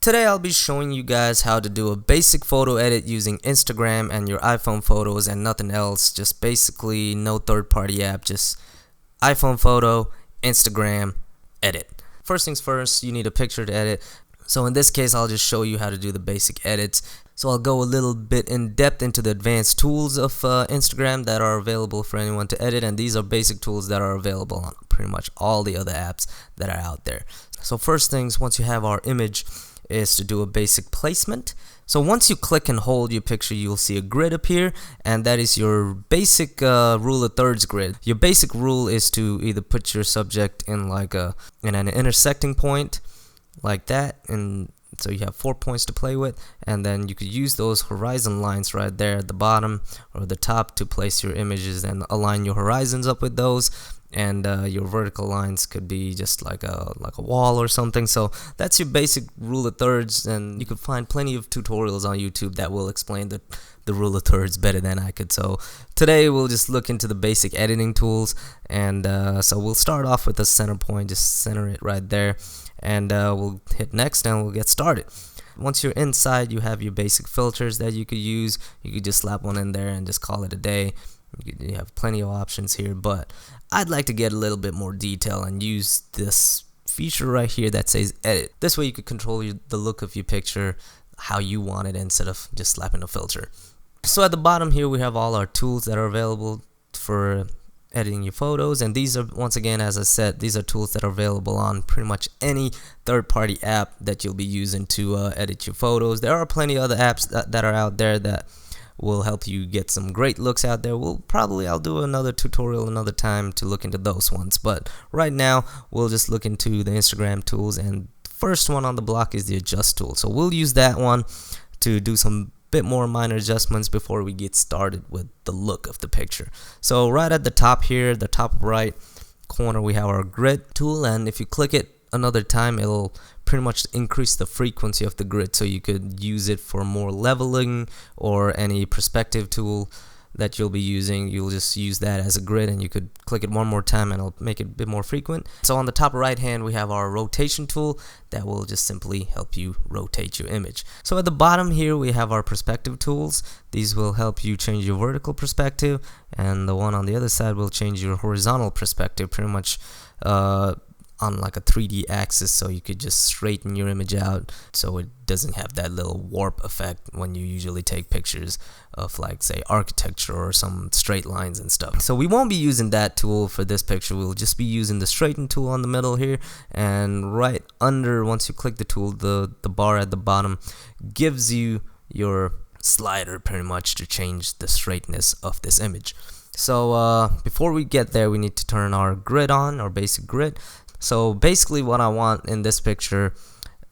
Today I'll be showing you guys how to do a basic photo edit using Instagram and your iPhone photos and nothing else. Just basically no third-party app, just iPhone photo, Instagram, edit. First things first, you need a picture to edit. So in this case, I'll just show you how to do the basic edits. So I'll go a little bit in depth into the advanced tools of Instagram that are available for anyone to edit, and these are basic tools that are available on pretty much all the other apps that are out there. So first things, once you have our image, is to do a basic placement. So once you click and hold your picture, you'll see a grid appear, and that is your basic rule of thirds grid. Your basic rule is to either put your subject in an intersecting point like that, and so you have 4 points to play with, and then you could use those horizon lines right there at the bottom or the top to place your images and align your horizons up with those. And your vertical lines could be just like a wall or something. So that's your basic rule of thirds, and you can find plenty of tutorials on YouTube that will explain the rule of thirds better than I could. So today we'll just look into the basic editing tools, and so we'll start off with the center point. Just center it right there, and we'll hit next and we'll get started. Once you're inside, you have your basic filters that you could use. You could just slap one in there and just call it a day. You have plenty of options here, but I'd like to get a little bit more detail and use this feature right here that says edit. This way you could control the look of your picture how you want it instead of just slapping a filter. So at the bottom here we have all our tools that are available for editing your photos, and these are, once again, as I said, these are tools that are available on pretty much any third-party app that you'll be using to edit your photos. There are plenty of other apps that are out there that will help you get some great looks out there. I'll do another tutorial another time to look into those ones, but right now we'll just look into the Instagram tools, and the first one on the block is the adjust tool. So we'll use that one to do some bit more minor adjustments before we get started with the look of the picture. So right at the top here, the top right corner, we have our grid tool, and if you click it another time, it'll pretty much increase the frequency of the grid, so you could use it for more leveling or any perspective tool that you'll be using. You'll just use that as a grid, and you could click it one more time and it'll make it a bit more frequent. So on the top right hand, we have our rotation tool that will just simply help you rotate your image. So at the bottom here, we have our perspective tools. These will help you change your vertical perspective, and the one on the other side will change your horizontal perspective, pretty much on like a 3D axis, so you could just straighten your image out so it doesn't have that little warp effect when you usually take pictures of, like, say, architecture or some straight lines and stuff. So we won't be using that tool for this picture. We'll just be using the straighten tool on the middle here, and right under, once you click the tool, the bar at the bottom gives you your slider pretty much to change the straightness of this image. So before we get there, we need to turn our grid on, our basic grid. So basically what I want in this picture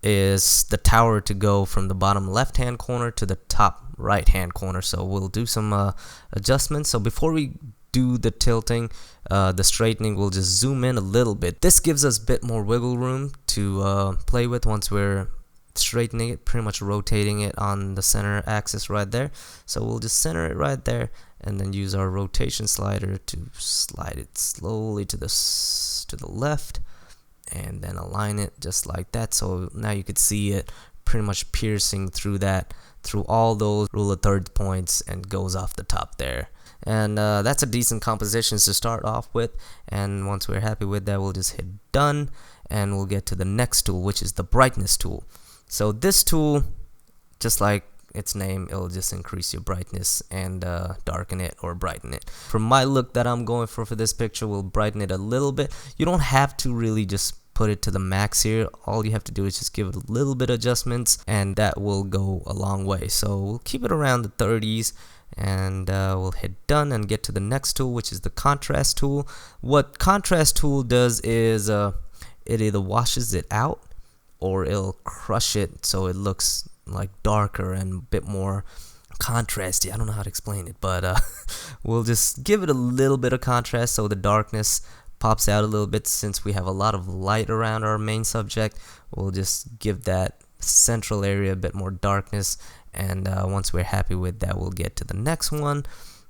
is the tower to go from the bottom left hand corner to the top right hand corner. So we'll do some adjustments. So before we do the tilting, the straightening, we'll just zoom in a little bit. This gives us a bit more wiggle room to play with once we're straightening it, pretty much rotating it on the center axis right there. So we'll just center it right there, and then use our rotation slider to slide it slowly to the left, and then align it just like that. So now you could see it pretty much piercing through all those rule of thirds points and goes off the top there. And that's a decent composition to start off with, and once we're happy with that, we'll just hit done, and we'll get to the next tool, which is the brightness tool. So this tool, just like its name, it'll just increase your brightness and darken it or brighten it. For my look that I'm going for this picture, we'll brighten it a little bit. You don't have to really just put it to the max here. All you have to do is just give it a little bit of adjustments, and that will go a long way. So we'll keep it around the 30s, and we'll hit done and get to the next tool, which is the contrast tool. What contrast tool does is it either washes it out or it'll crush it so it looks like darker and a bit more contrasty. I don't know how to explain it, but we'll just give it a little bit of contrast so the darkness pops out a little bit. Since we have a lot of light around our main subject, we'll just give that central area a bit more darkness, and once we're happy with that, we'll get to the next one,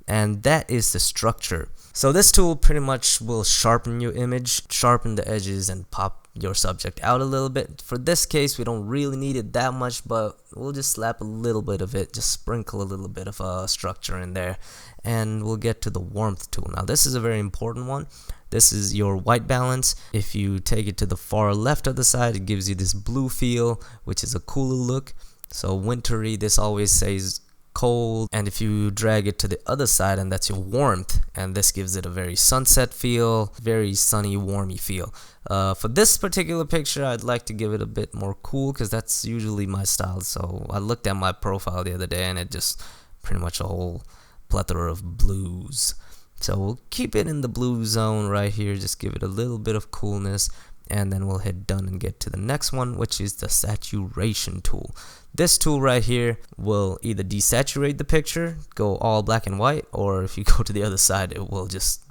and that is the structure. So this tool pretty much will sharpen your image, sharpen the edges, and pop your subject out a little bit. For this case, we don't really need it that much, but we'll just slap a little bit of it, just sprinkle a little bit of structure in there, and we'll get to the warmth tool. Now this is a very important one. This is your white balance. If you take it to the far left of the side, it gives you this blue feel, which is a cooler look. So wintry, this always says cold. And if you drag it to the other side, and that's your warmth, and this gives it a very sunset feel, very sunny, warmy feel. For this particular picture, I'd like to give it a bit more cool, because that's usually my style. So I looked at my profile the other day, and it just pretty much a whole plethora of blues. So we'll keep it in the blue zone right here, just give it a little bit of coolness, and then we'll hit done and get to the next one, which is the saturation tool. This tool right here will either desaturate the picture, go all black and white, or if you go to the other side, it will just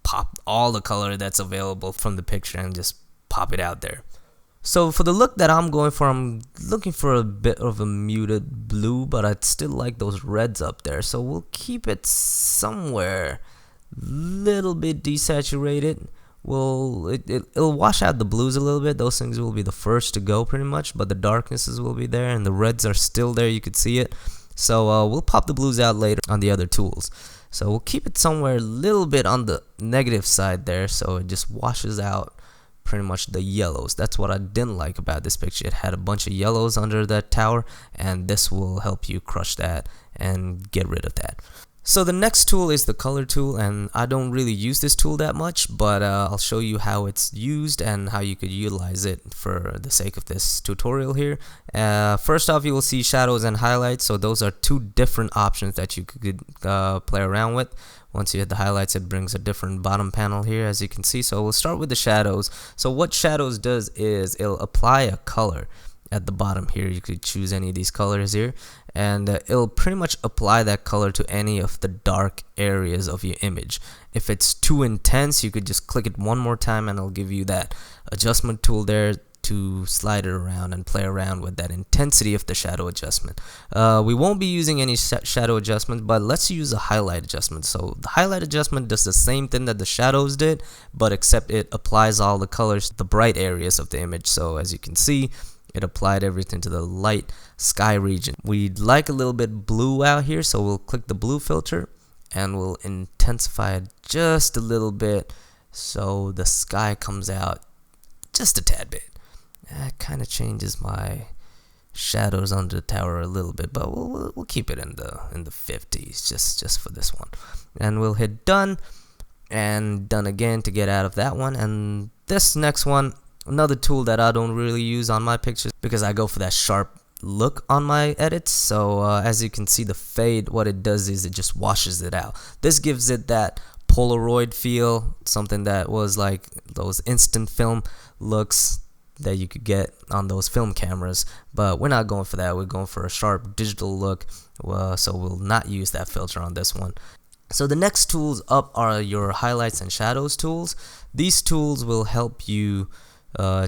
pop all the color that's available from the picture and just pop it out there. So for the look that I'm going for, I'm looking for a bit of a muted blue, but I'd still like those reds up there. So we'll keep it somewhere little bit desaturated. It'll wash out the blues a little bit. Those things will be the first to go pretty much, but the darknesses will be there, and the reds are still there. You could see it. So we'll pop the blues out later on the other tools. So we'll keep it somewhere a little bit on the negative side there, so it just washes out pretty much the yellows. That's what I didn't like about this picture. It had a bunch of yellows under that tower, and this will help you crush that and get rid of that. So the next tool is the color tool, and I don't really use this tool that much, but I'll show you how it's used and how you could utilize it for the sake of this tutorial here. First off, you will see shadows and highlights. So those are two different options that you could play around with. Once you hit the highlights, it brings a different bottom panel here, as you can see. So we'll start with the shadows. So what shadows does is it'll apply a color at the bottom here. You could choose any of these colors here, and it'll pretty much apply that color to any of the dark areas of your image. If it's too intense, you could just click it one more time and it'll give you that adjustment tool there to slide it around and play around with that intensity of the shadow adjustment. We won't be using any shadow adjustment, but let's use a highlight adjustment. So the highlight adjustment does the same thing that the shadows did, but except it applies all the colors to the bright areas of the image. So as you can see, it applied everything to the light sky region. We'd like a little bit blue out here, so we'll click the blue filter and we'll intensify it just a little bit so the sky comes out just a tad bit. That kind of changes my shadows under the tower a little bit, but we'll keep it in the 50s just for this one. And we'll hit done and done again to get out of that one. And this next one, another tool that I don't really use on my pictures because I go for that sharp look on my edits. So as you can see, the fade, what it does is it just washes it out. This gives it that Polaroid feel, something that was like those instant film looks that you could get on those film cameras, but we're not going for that. We're going for a sharp digital look, so we'll not use that filter on this one. So the next tools up are your highlights and shadows tools. These tools will help you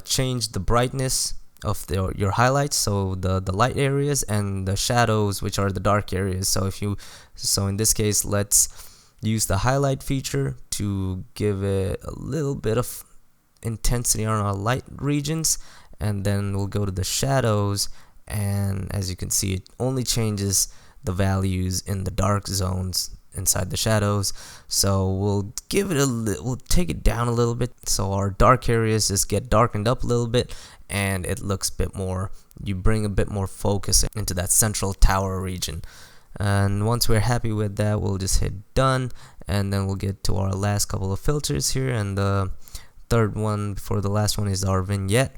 change the brightness of your highlights, so the light areas, and the shadows, which are the dark areas. So in this case, let's use the highlight feature to give it a little bit of intensity on our light regions, and then we'll go to the shadows, and as you can see, it only changes the values in the dark zones inside the shadows. So we'll give it we'll take it down a little bit, so our dark areas just get darkened up a little bit, and it looks a bit more, you bring a bit more focus into that central tower region. And once we're happy with that, we'll just hit done, and then we'll get to our last couple of filters here. And the third one before the last one is our vignette.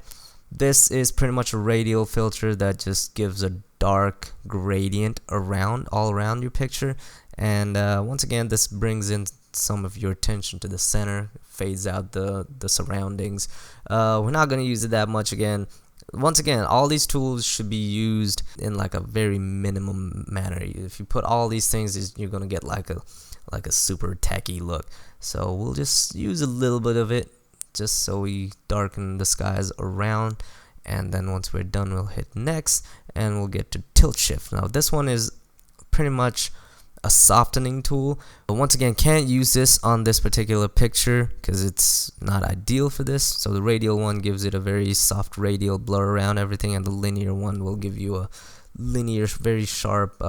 This is pretty much a radial filter that just gives a dark gradient all around your picture. And once again, this brings in some of your attention to the center, fades out the surroundings. We're not going to use it that much again. Once again, all these tools should be used in like a very minimum manner. If you put all these things, you're going to get like a super tacky look. So we'll just use a little bit of it just so we darken the skies around. And then once we're done, we'll hit next and we'll get to tilt shift. Now this one is pretty much a softening tool. But once again, can't use this on this particular picture because it's not ideal for this. So the radial one gives it a very soft radial blur around everything, and the linear one will give you a linear, very sharp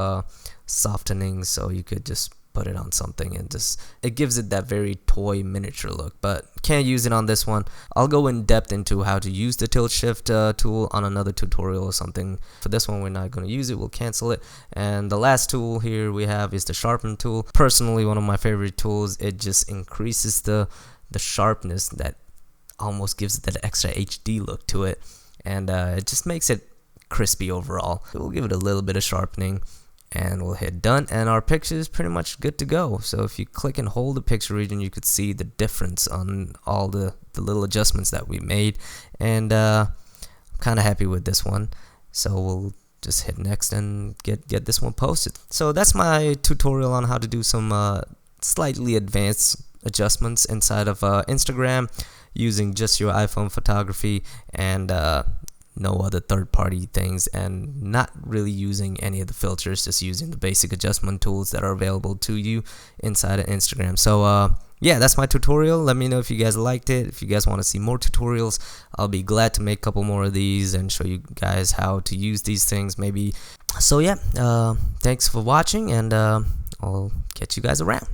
softening, so you could just put it on something and just it gives it that very toy miniature look. But can't use it on this one. I'll go in depth into how to use the tilt shift tool on another tutorial or something. For this one, we're not going to use it, we'll cancel it. And the last tool here we have is the sharpen tool. Personally, one of my favorite tools. It just increases the sharpness, that almost gives it that extra HD look to it, and it just makes it crispy overall. We'll give it a little bit of sharpening and we'll hit done, and our picture is pretty much good to go. So if you click and hold the picture region, you could see the difference on all the little adjustments that we made, and I'm kind of happy with this one. So we'll just hit next and get this one posted. So that's my tutorial on how to do some slightly advanced adjustments inside of Instagram using just your iPhone photography and no other third-party things, and not really using any of the filters, just using the basic adjustment tools that are available to you inside of Instagram. So yeah, that's my tutorial. Let me know if you guys liked it. If you guys want to see more tutorials, I'll be glad to make a couple more of these and show you guys how to use these things maybe. So yeah, thanks for watching, and I'll catch you guys around.